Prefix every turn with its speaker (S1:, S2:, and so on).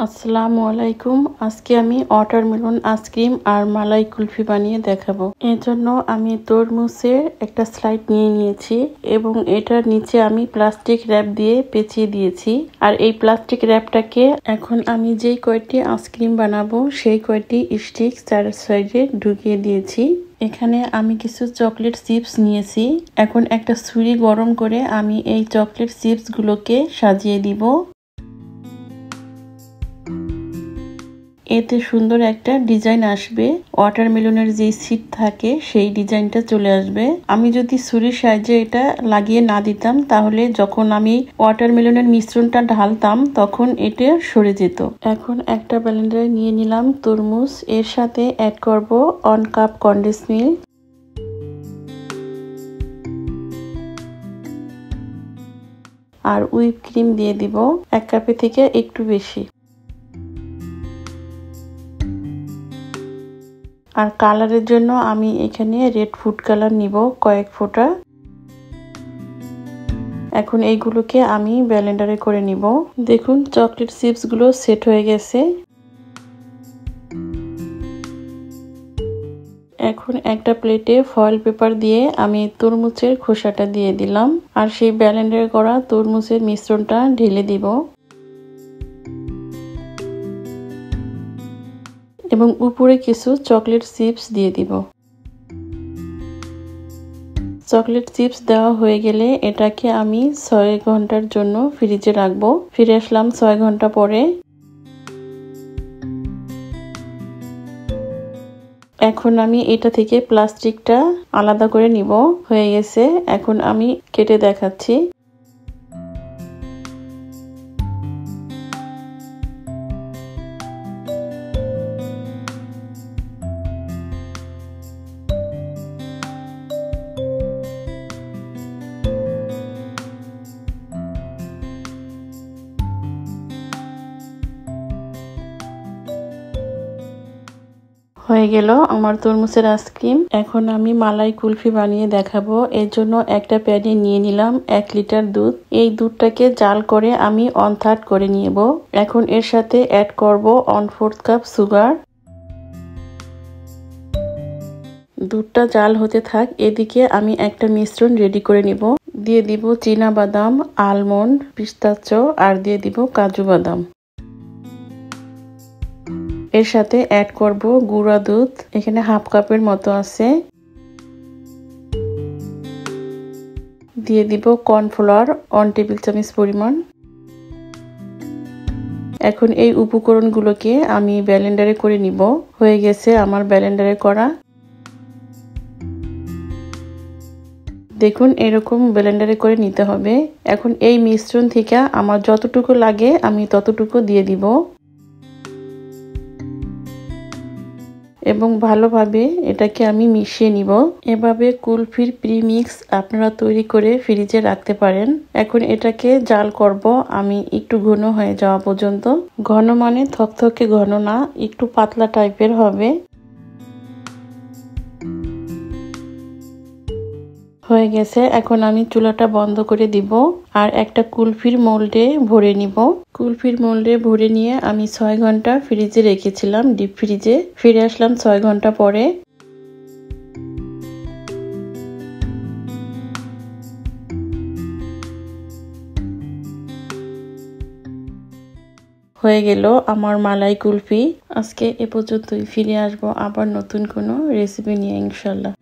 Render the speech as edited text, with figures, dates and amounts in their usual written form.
S1: আসসালামু আলাইকুম। আজকে আমি ওয়াটারমেলন আইসক্রিম আর মালাই কুলফি বানিয়ে দেখাবো। এর জন্য আমি তরমুজের একটা স্লাইড নিয়ে নিয়েছি এবং এটার নিচে আমি প্লাস্টিক র্যাপ দিয়ে পেঁচিয়ে দিয়েছি। আর এই প্লাস্টিক র্যাপটাকে এখন আমি যেই কয়টি আইসক্রিম বানাবো সেই কয়টি স্টিক চার সাইডে ঢুকিয়ে দিয়েছি। এখানে আমি কিছু চকলেট চিপস নিয়েছি। এখন একটা ছুরি গরম করে আমি এই চকলেট চিপস গুলোকে সাজিয়ে দিব। এতে সুন্দর একটা ডিজাইন আসবে। ওয়াটারমেলনের যে সিট থাকে সেই ডিজাইনটা চলে আসবে। আমি যদি ছুরির সাহায্যে এটা লাগিয়ে না দিতাম তাহলে যখন আমি ওয়াটারমেলনের মিশ্রণটা ঢালতাম তখন এটা সরে যেত। এখন একটা ব্লেন্ডারে নিয়ে নিলাম তরমুজ, এর সাথে অ্যাড করব 1 কাপ কনডেন্স মিল্ক, আর হুইপ ক্রিম দিয়ে দিব 1 কাপের থেকে একটু বেশি। আর কালারের জন্য আমি এখানে রেড ফুড কালার নিব কয়েক ফোঁটা। এখন এইগুলোকে আমি ব্লেন্ডারে করে নিব। দেখুন চকলেট চিপস গুলো সেট হয়ে গেছে। এখন একটা প্লেটে ফয়েল পেপার দিয়ে আমি তরমুজের খোসাটা দিয়ে দিলাম আর সেই ব্লেন্ডারে করা তরমুজের মিশ্রণটা ঢেলে দিব এবং উপরে কিছু চকলেট চিপস দিয়ে দিব। চকলেট চিপস দেওয়া হয়ে গেলে এটাকে আমি 6 ঘন্টার জন্য ফ্রিজে রাখবো। ফিরে আসলাম 6 ঘন্টা পরে। এখন আমি এটা থেকে প্লাস্টিকটা আলাদা করে নিব। হয়ে গেছে, এখন আমি কেটে দেখাচ্ছি। হয়ে গেল আমার তরমুজের আইসক্রিম। এখন আমি মালাই কুলফি বানিয়ে দেখাবো। এর জন্য একটা প্যানে নিয়ে নিলাম 1 লিটার দুধ। এই দুধটাকে জাল করে আমি 1/3 করে নিব। এখন এর সাথে অ্যাড করব 1/4 কাপ সুগার। দুধটা জাল হতে থাক, এদিকে আমি একটা মিশ্রণ রেডি করে নিব। দিয়ে দিব চীনা বাদাম, আলমন্ড, পিস্তাচিও আর দিয়ে দিব কাজু বাদাম। এর সাথে অ্যাড করব গুঁড়া দুধ, এখানে 1/2 কাপের মতো আছে। দিয়ে দিব কর্নফ্লাওয়ার 1 টেবিল চামচ পরিমাণ। এখন এই উপকরণগুলোকে আমি ব্লেন্ডারে করে নিব। হয়ে গেছে আমার ব্লেন্ডারে করা। দেখুন এরকম ব্লেন্ডারে করে নিতে হবে। এখন এই মিশ্রণ থেকে আমার যতটুকু লাগে আমি ততটুকু দিয়ে দিব এবং ভালোভাবে এটাকে আমি মিশিয়ে নিব। এভাবে কুলফির প্রিমিক্স আপনারা তৈরি করে ফ্রিজে রাখতে পারেন। এখন এটাকে জাল করব আমি একটু ঘন হয়ে যাওয়া পর্যন্ত। ঘন মানে থকথকে ঘন না, একটু পাতলা টাইপের হবে। হয়ে গেছে, এখন আমি চুলাটা বন্ধ করে দিব আর একটা কুলফির মোল্ডে ভরে নিব। কুলফির মোল্ডে ভরে নিয়ে আমি 6 ঘন্টা ফ্রিজে রেখেছিলাম, ডিপ ফ্রিজে। ফিরে আসলাম 6 ঘন্টা পরে। হয়ে গেল আমার মালাই কুলফি। আজকে এ পর্যন্তই। ফিরে আসবো আবার নতুন কোনো রেসিপি নিয়ে ইনশাল্লাহ।